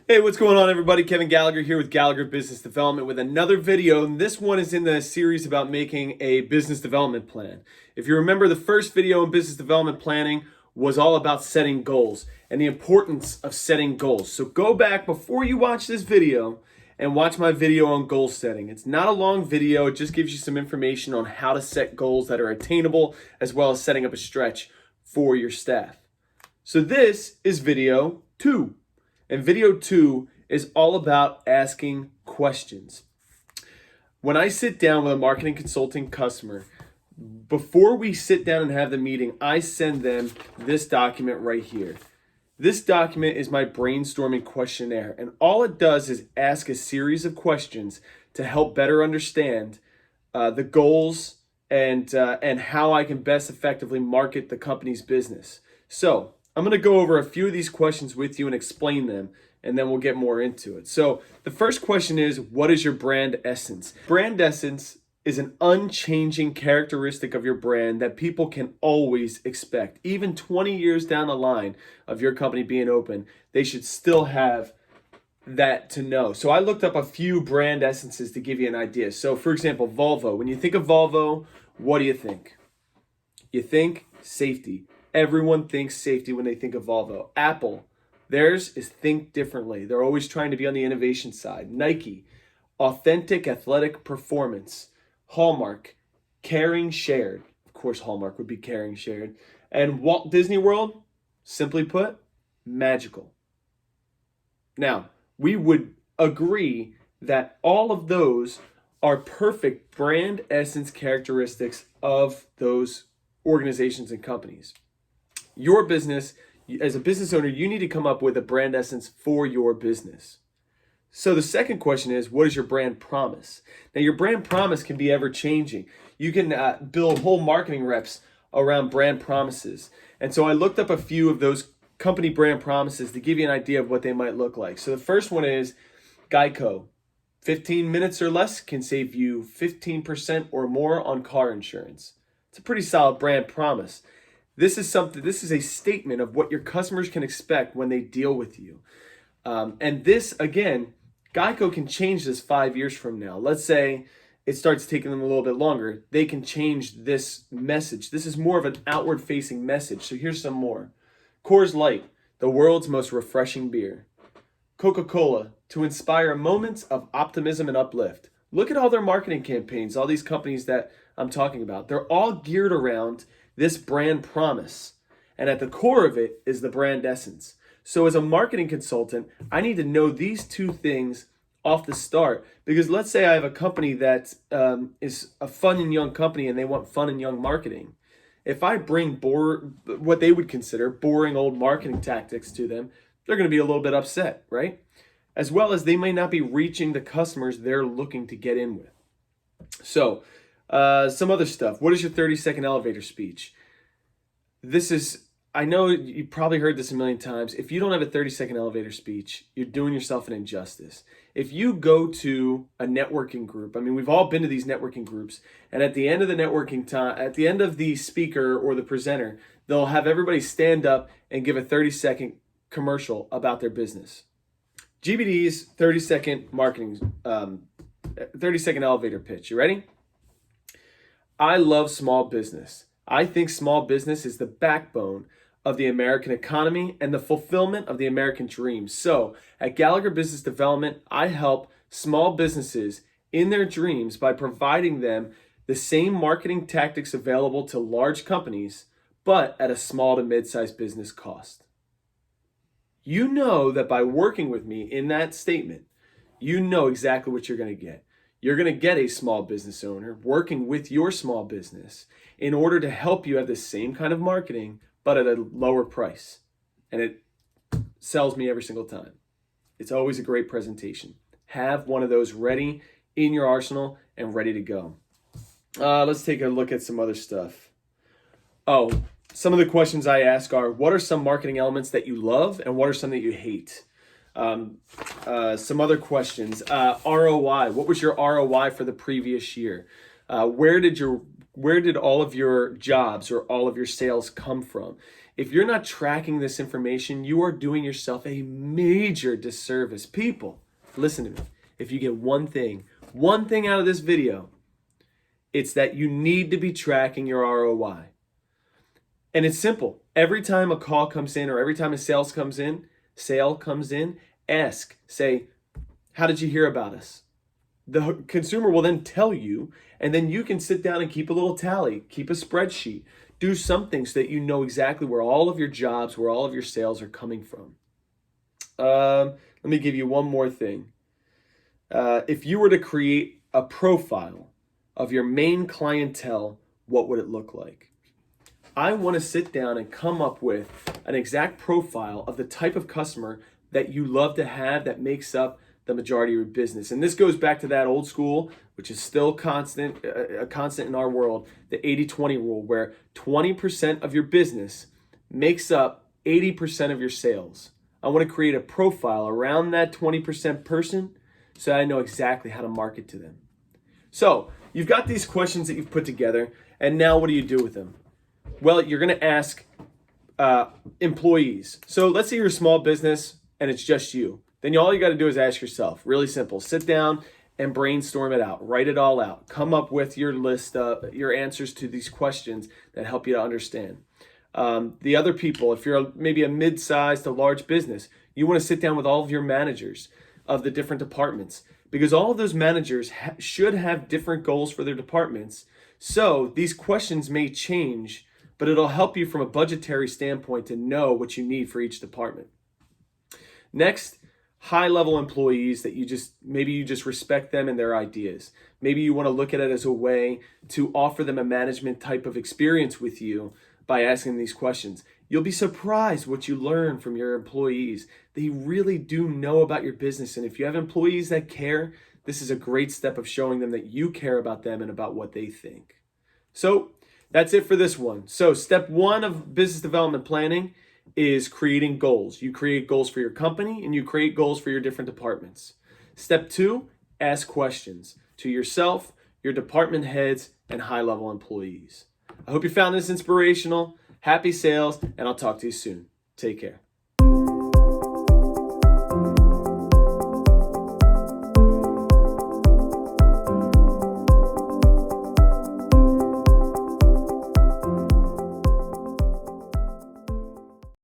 Hey, what's going on, everybody? Kevin Gallagher here with Gallagher Business Development with another video. And this one is in the series about making a business development plan. If you remember, the first video in business development planning was all about setting goals and the importance of setting goals. So go back before you watch this video and watch my video on goal setting. It's not a long video. It just gives you some information on how to set goals that are attainable, as well as setting up a stretch for your staff. So this is video 2. And video 2 is all about asking questions. When I sit down with a marketing consulting customer, before we sit down and have the meeting, I send them this document right here. This document is my brainstorming questionnaire, and all it does is ask a series of questions to help better understand the goals and how I can best effectively market the company's business. So I'm going to go over a few of these questions with you and explain them, and then we'll get more into it. So the first question is, what is your brand essence? Brand essence is an unchanging characteristic of your brand that people can always expect. Even 20 years down the line of your company being open, they should still have that to know. So I looked up a few brand essences to give you an idea. So for example, Volvo. When you think of Volvo, what do you think? You think safety. Everyone thinks safety when they think of Volvo. Apple, theirs is think differently. They're always trying to be on the innovation side. Nike, authentic athletic performance. Hallmark, caring shared. Of course, Hallmark would be caring shared. And Walt Disney World, simply put, magical. Now, we would agree that all of those are perfect brand essence characteristics of those organizations and companies. Your business, as a business owner, you need to come up with a brand essence for your business. So the second question is, what is your brand promise? Now, your brand promise can be ever changing. You can build whole marketing reps around brand promises. And so I looked up a few of those company brand promises to give you an idea of what they might look like. So the first one is Geico. 15 minutes or less can save you 15% or more on car insurance. It's a pretty solid brand promise. This is a statement of what your customers can expect when they deal with you. And this, again, Geico can change this 5 years from now. Let's say it starts taking them a little bit longer. They can change this message. This is more of an outward facing message. So here's some more. Coors Light, the world's most refreshing beer. Coca-Cola, to inspire moments of optimism and uplift. Look at all their marketing campaigns, all these companies that I'm talking about. They're all geared around this brand promise. And at the core of it is the brand essence. So as a marketing consultant, I need to know these two things off the start. Because let's say I have a company that is a fun and young company and they want fun and young marketing. If I bring what they would consider boring old marketing tactics to them, they're going to be a little bit upset, right? As well as they may not be reaching the customers they're looking to get in with. So some other stuff. What is your 30-second elevator speech? I know you probably heard this a million times. If you don't have a 30-second elevator speech, you're doing yourself an injustice. If you go to a networking group, I mean, we've all been to these networking groups, and at the end of the networking time, at the end of the speaker or the presenter, they'll have everybody stand up and give a 30-second commercial about their business. GBD's 30-second 30-second elevator pitch. You ready? I love small business. I think small business is the backbone of the American economy and the fulfillment of the American dream. So at Gallagher Business Development, I help small businesses in their dreams by providing them the same marketing tactics available to large companies, but at a small to mid-sized business cost. You know that by working with me in that statement, you know exactly what you're going to get. You're going to get a small business owner working with your small business in order to help you have the same kind of marketing, but at a lower price. And it sells me every single time. It's always a great presentation. Have one of those ready in your arsenal and ready to go. Let's take a look at some other stuff. Some of the questions I ask are, what are some marketing elements that you love and what are some that you hate? Some other questions. ROI. What was your ROI for the previous year? Where did your Where did all of your jobs or all of your sales come from? If you're not tracking this information, you are doing yourself a major disservice. People, listen to me. If you get one thing out of this video, it's that you need to be tracking your ROI. And it's simple. Every time a call comes in or every time a sale comes in, say, how did you hear about us? The consumer will then tell you, and then you can sit down and keep a little tally, keep a spreadsheet, do something so that you know exactly where all of your jobs, where all of your sales are coming from. Let me give you one more thing. If you were to create a profile of your main clientele, what would it look like? I want to sit down and come up with an exact profile of the type of customer that you love to have that makes up the majority of your business. And this goes back to that old school, which is still a constant in our world, the 80-20 rule, where 20% of your business makes up 80% of your sales. I want to create a profile around that 20% person so I know exactly how to market to them. So you've got these questions that you've put together, and now what do you do with them? Well, you're going to ask employees. So let's say you're a small business and it's just you. Then all you got to do is ask yourself. Really simple. Sit down and brainstorm it out. Write it all out. Come up with your list, your answers to these questions that help you to understand. The other people, if you're maybe a mid-sized to large business, you want to sit down with all of your managers of the different departments, because all of those managers should have different goals for their departments. So these questions may change, but it'll help you from a budgetary standpoint to know what you need for each department. Next, high-level employees that maybe you just respect them and their ideas. Maybe you want to look at it as a way to offer them a management type of experience with you by asking these questions. You'll be surprised what you learn from your employees. They really do know about your business. And if you have employees that care, this is a great step of showing them that you care about them and about what they think. So that's it for this one. So step one of business development planning is creating goals. You create goals for your company and you create goals for your different departments. Step two, ask questions to yourself, your department heads, and high-level employees. I hope you found this inspirational. Happy sales, and I'll talk to you soon. Take care.